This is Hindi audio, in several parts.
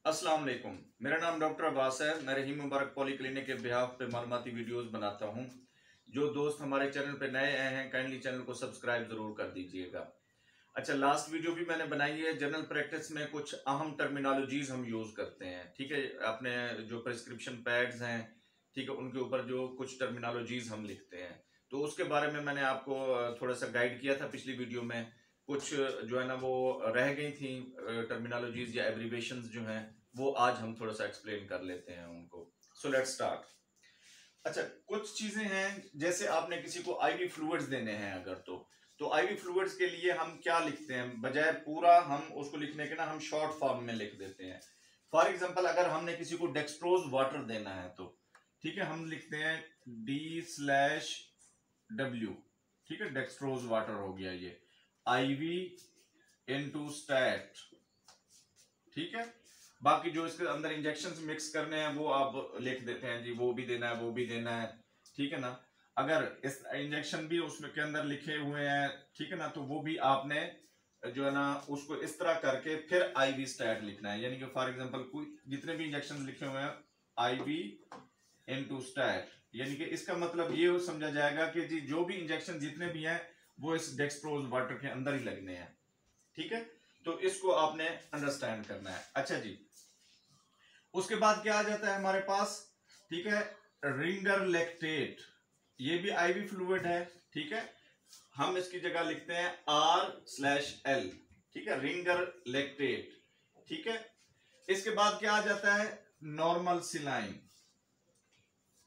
अस्सलाम वालेकुम, मेरा नाम डॉक्टर अब्बास है। मैं रहीम मुबारक पॉली क्लिनिक के बिहाफ पे मालूमाती वीडियोस बनाता हूं। जो दोस्त हमारे चैनल पे नए आए हैं काइंडली चैनल को सब्सक्राइब जरूर कर दीजिएगा। अच्छा, लास्ट वीडियो भी मैंने बनाई है। जनरल प्रैक्टिस में कुछ अहम टर्मिनोलॉजीज हम यूज करते हैं, ठीक है। अपने जो प्रिस्क्रिप्शन पैड्स हैं, ठीक है, उनके ऊपर जो कुछ टर्मिनोलॉजीज हम लिखते हैं, तो उसके बारे में मैंने आपको थोड़ा सा गाइड किया था पिछली वीडियो में। कुछ जो है ना वो रह गई थी टर्मिनोलॉजीज या एब्रीवेशंस जो हैं, वो आज हम थोड़ा सा एक्सप्लेन कर लेते हैं उनको। So let's start. अच्छा, कुछ चीजें हैं, जैसे आपने किसी को आईवी फ्लूइड्स देने हैं अगर, तो आईवी फ्लूइड्स के लिए हम क्या लिखते हैं, बजाय पूरा हम उसको लिखने के ना हम शॉर्ट फॉर्म में लिख देते हैं। फॉर एग्जांपल, अगर हमने किसी को डेक्सट्रोज वाटर देना है तो ठीक है, हम लिखते हैं D/W, ठीक है, डेक्सट्रोज वाटर हो गया ये, आईवी इनटू स्टैट, ठीक है। बाकी जो इसके अंदर इंजेक्शंस मिक्स करने हैं वो आप लिख देते हैं जी, वो भी देना है, वो भी देना है, ठीक है ना। अगर इस इंजेक्शन भी उसमें के अंदर लिखे हुए हैं, ठीक है ना, तो वो भी आपने जो है ना उसको इस तरह करके फिर आईवी स्टैट लिखना है। यानी कि फॉर एग्जांपल कोई जितने भी इंजेक्शन लिखे हुए हैं आईवी इनटू स्टैट, यानी कि इसका मतलब ये समझा जाएगा कि जी जो भी इंजेक्शन जितने भी हैं वो इस डेक्सट्रोज वाटर के अंदर ही लगने हैं, ठीक है। तो इसको आपने अंडरस्टैंड करना है। अच्छा जी, उसके बाद क्या आ जाता है हमारे पास, ठीक है, रिंगर लैक्टेट, ये भी आईवी फ्लूइड है, ठीक है। हम इसकी जगह लिखते हैं R/L, ठीक है, रिंगर लैक्टेट, ठीक है। इसके बाद क्या आ जाता है, नॉर्मल सिलाइन,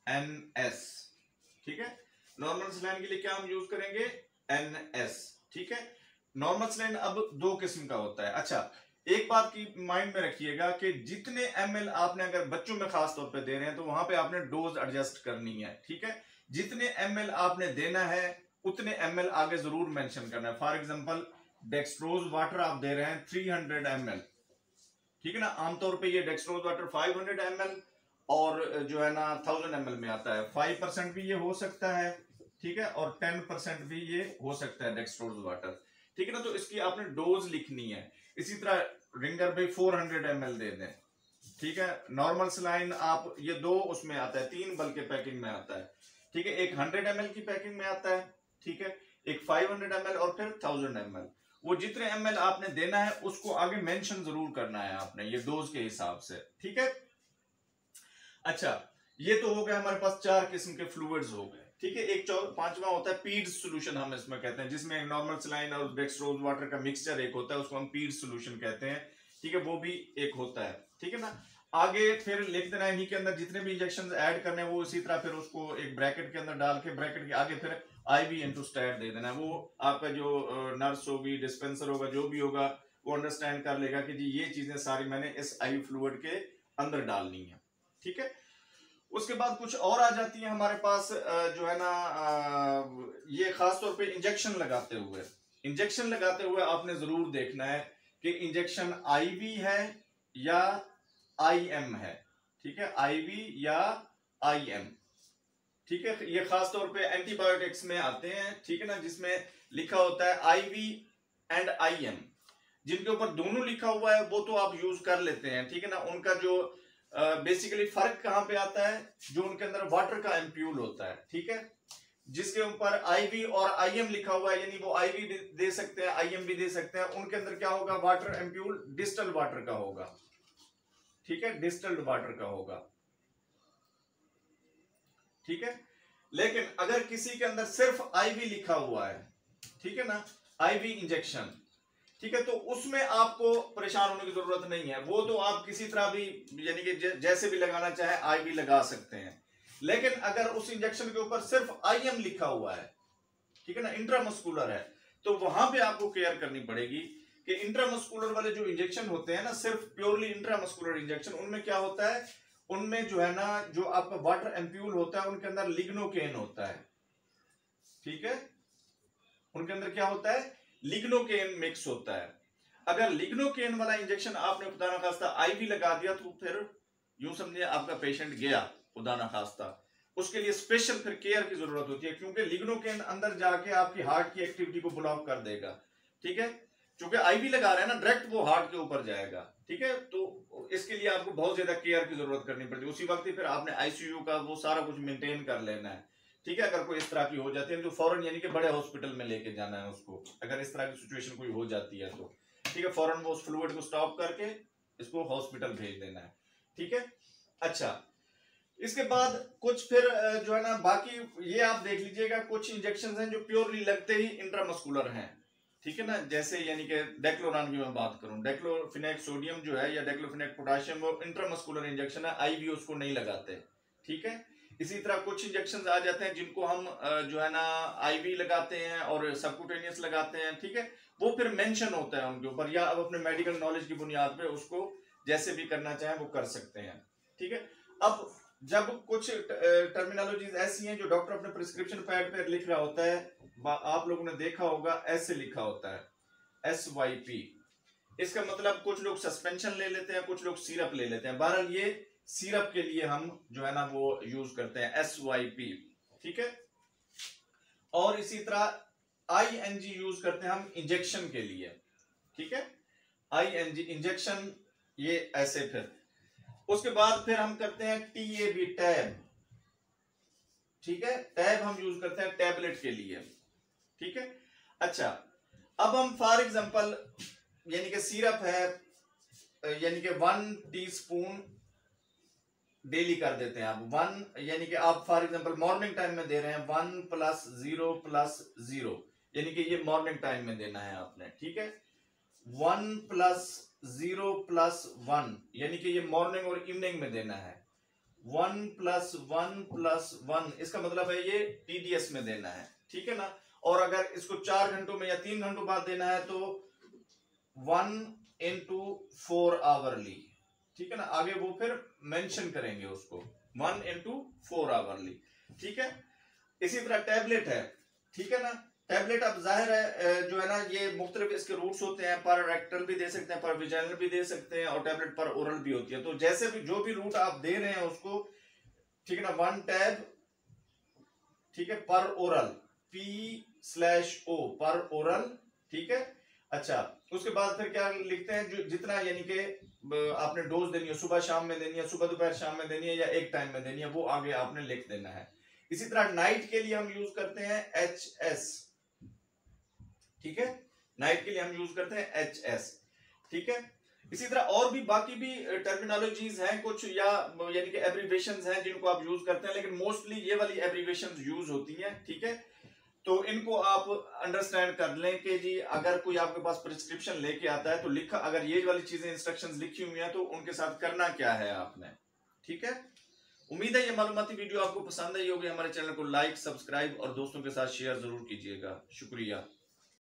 NS, ठीक है। नॉर्मल सिलाइन के लिए क्या हम यूज करेंगे, NS, ठीक है। नॉर्मल सिलाइन अब दो किस्म का होता है। अच्छा, एक बात की माइंड में रखिएगा कि जितने ml आपने अगर बच्चों में खास तौर पे दे रहे हैं तो वहां पे आपने डोज एडजस्ट करनी है, ठीक है। जितने ml आपने देना है उतने ml आगे जरूर मेंशन करना है। फॉर एग्जांपल, डेक्सट्रोज वाटर आप दे रहे हैं 300 ml, ठीक है ना। आमतौर पे ये डेक्सट्रोज वाटर 500 ml और जो है ना 1000 ml में आता है। 5% भी ये हो सकता है, ठीक है, और 10% भी ये हो सकता है डेक्सट्रोज वाटर, ठीक है ना। तो इसकी आपने डोज लिखनी है। इसी तरह रिंगर भी 400 ml दे दें, ठीक है। नॉर्मल सलाइन आप ये दो उसमें आता है, 3 बल्कि पैकिंग में आता है, ठीक है। एक 100 ml की पैकिंग में आता है, ठीक है, एक 500 ml और फिर 1000 ml। वो जितने ml आपने देना है उसको आगे मेंशन जरूर करना है आपने, ये डोज के हिसाब से, ठीक है। अच्छा, ये तो हो गया हमारे पास 4 किस्म के फ्लूइड्स हो गए, ठीक है। एक पांचवा होता है पीड सोल्यूशन, हम इसमें कहते हैं, जिसमें नॉर्मल सलाइन और डेक्सट्रोज वाटर का मिक्सचर एक होता है, उसको हम पीड सोल्यूशन कहते हैं, ठीक है। वो भी एक होता है, ठीक है ना। आगे फिर लिख देना है इन्हीं के अंदर जितने भी इंजेक्शन ऐड करने हैं वो इसी तरह फिर उसको एक ब्रैकेट के अंदर डाल के ब्रैकेट के आगे फिर आईवी इनटू स्टैट दे देना है। वो आपका जो नर्स होगी, डिस्पेंसर होगा, जो भी होगा वो अंडरस्टैंड कर लेगा कि जी ये चीजें सारी मैंने इस आईवी फ्लूइड के अंदर डालनी है, ठीक है। उसके बाद कुछ और आ जाती है हमारे पास, जो है ना ये खास तौर पे इंजेक्शन लगाते हुए आपने जरूर देखना है कि इंजेक्शन आईवी है या आईएम है, ठीक है, आईवी या आईएम, ठीक है। ये खास तौर पे एंटीबायोटिक्स में आते हैं, ठीक है ना, जिसमें लिखा होता है आईवी एंड आईएम। जिनके ऊपर दोनों लिखा हुआ है वो तो आप यूज कर लेते हैं, ठीक है ना। उनका जो बेसिकली फर्क कहां पे आता है, जो उनके अंदर वाटर का एम्प्यूल होता है, ठीक है। जिसके ऊपर आईवी और आईएम लिखा हुआ है, यानी वो आईवी दे सकते हैं, आईएम भी दे सकते हैं, उनके अंदर क्या होगा, वाटर एम्प्यूल डिस्टल वाटर का होगा, ठीक है, डिस्टल्ड वाटर का होगा, ठीक है। लेकिन अगर किसी के अंदर सिर्फ आईवी लिखा हुआ है, ठीक है ना, आईवी इंजेक्शन, ठीक है, तो उसमें आपको परेशान होने की जरूरत नहीं है। वो तो आप किसी तरह भी यानी कि जैसे भी लगाना चाहे आईवी लगा सकते हैं। लेकिन अगर उस इंजेक्शन के ऊपर सिर्फ आईएम लिखा हुआ है, ठीक है ना, इंट्रामस्कुलर है, तो वहां पे आपको केयर करनी पड़ेगी कि इंट्रामस्कुलर वाले जो इंजेक्शन होते हैं ना, सिर्फ प्योरली इंट्रामस्कुलर इंजेक्शन, उनमें क्या होता है, उनमें जो है ना जो आपका वाटर एम्प्यूल होता है उनके अंदर लिग्नोकेन होता है, ठीक है। उनके अंदर क्या होता है, लिग्नोकेन मिक्स होता है। अगर लिग्नोकेन वाला इंजेक्शन आपने खुदा ना खास्ता आईवी लगा दिया तो फिर यूं समझिए आपका पेशेंट गया खुदा ना खास्ता, उसके लिए स्पेशल फिर केयर की जरूरत होती है, क्योंकि लिग्नो के अंदर जाके आपकी हार्ट की एक्टिविटी को ब्लॉक कर देगा। ठीक है, क्योंकि आईवी लगा रहे हैं ना, डायरेक्ट वो हार्ट के ऊपर जाएगा। ठीक है, तो इसके लिए आपको बहुत ज्यादा केयर की जरूरत करनी पड़ती है। उसी वक्त ही फिर आपने आईसीयू का वो सारा कुछ मेंटेन कर लेना है। ठीक है, अगर कोई इस तरह की हो जाती है तो फौरन यानी कि बड़े हॉस्पिटल में लेके जाना है उसको, अगर इस तरह की सिचुएशन कोई हो जाती है तो। ठीक है, फौरन वो उस फ्लूइड को स्टॉप करके इसको हॉस्पिटल भेज देना है। ठीक है, अच्छा इसके बाद कुछ फिर जो है ना बाकी ये आप देख लीजिएगा, कुछ इंजेक्शन हैं जो प्योरली लगते ही इंट्रामस्कुलर हैं। ठीक है ना, जैसे यानी कि डेक्लोरान की मैं बात करूं, डेक्लोफिनेक सोडियम जो है या डेक्लोफिनेक पोटेशियम, वो इंट्रामस्कुलर इंजेक्शन है, आईवी उसको नहीं लगाते। ठीक है, इसी तरह कुछ इंजेक्शन आ जाते हैं जिनको हम जो है ना आईवी लगाते हैं और सबक्यूटेनियस लगाते हैं। ठीक है, वो फिर मेंशन होता है उनके ऊपर, या अब अपने मेडिकल नॉलेज की बुनियाद पे उसको जैसे भी करना चाहें वो कर सकते हैं। ठीक है, अब जब कुछ टर्मिनोलॉजीज ऐसी हैं जो डॉक्टर अपने प्रिस्क्रिप्शन पैड पे लिख रहा होता है, आप लोगों ने देखा होगा ऐसे लिखा होता है SYP। इसका मतलब कुछ लोग सस्पेंशन ले लेते हैं, कुछ लोग सिरप ले लेते हैं। बहरहाल ये सिरप के लिए हम जो है ना वो यूज करते हैं SYP। ठीक है, और इसी तरह ING यूज करते हैं हम इंजेक्शन के लिए। ठीक है, ING इंजेक्शन, ये ऐसे। फिर उसके बाद फिर हम करते हैं TAB टैब। ठीक है, टैब हम यूज करते हैं टैबलेट के लिए। ठीक है, अच्छा अब हम फॉर एग्जांपल यानी कि सिरप है, यानी कि 1 टीस्पून डेली कर देते हैं आप 1, यानी कि आप फॉर एग्जांपल मॉर्निंग टाइम में दे रहे हैं 1 + 0 + 0, यानी कि ये मॉर्निंग टाइम में देना है आपने। ठीक है, 1 + 0 + 1 यानी कि ये मॉर्निंग और इवनिंग में देना है। 1 + 1 + 1 इसका मतलब है ये TDS में देना है। ठीक है ना, और अगर इसको 4 घंटों में या 3 घंटों बाद देना है तो 1 × 4 आवरली। ठीक है ना, आगे वो फिर मेंशन करेंगे उसको 1 × 4 आवरली। ठीक है, इसी तरह टैबलेट है। ठीक है ना, टैबलेट अब जाहिर है जो है ना ये मुख्तलिफ इसके रूट्स होते हैं, पर रेक्टल भी दे सकते हैं, पर विजाइनल भी दे सकते हैं, और टैबलेट पर ओरल भी होती है। तो जैसे भी जो भी रूट आप दे रहे हैं उसको, ठीक है ना, 1 टैब, ठीक है, पर ओरल P/O पर ओरल। ठीक है, अच्छा उसके बाद फिर क्या लिखते हैं, जो जितना यानी कि आपने डोज देनी है, सुबह शाम में देनी है, सुबह दोपहर शाम में देनी है, या एक टाइम में देनी है, वो आगे आपने लिख देना है। इसी तरह नाइट के लिए हम यूज करते हैं HS। ठीक है, नाइट के लिए हम यूज करते हैं HS। ठीक है, इसी तरह और भी बाकी भी टर्मिनोलॉजीज हैं कुछ, या यानी कि एब्रीविएशंस हैं जिनको आप यूज करते हैं, लेकिन मोस्टली ये वाली एब्रीविएशंस यूज होती हैं। ठीक है, तो इनको आप अंडरस्टैंड कर लें कि जी अगर कोई आपके पास प्रिस्क्रिप्शन लेके आता है तो लिखा, अगर ये वाली चीजें इंस्ट्रक्शंस लिखी हुई हैं तो उनके साथ करना क्या है आपने। ठीक है, उम्मीद है ये मालूमाती वीडियो आपको पसंद आई होगी। हमारे चैनल को लाइक, सब्सक्राइब और दोस्तों के साथ शेयर जरूर कीजिएगा। शुक्रिया।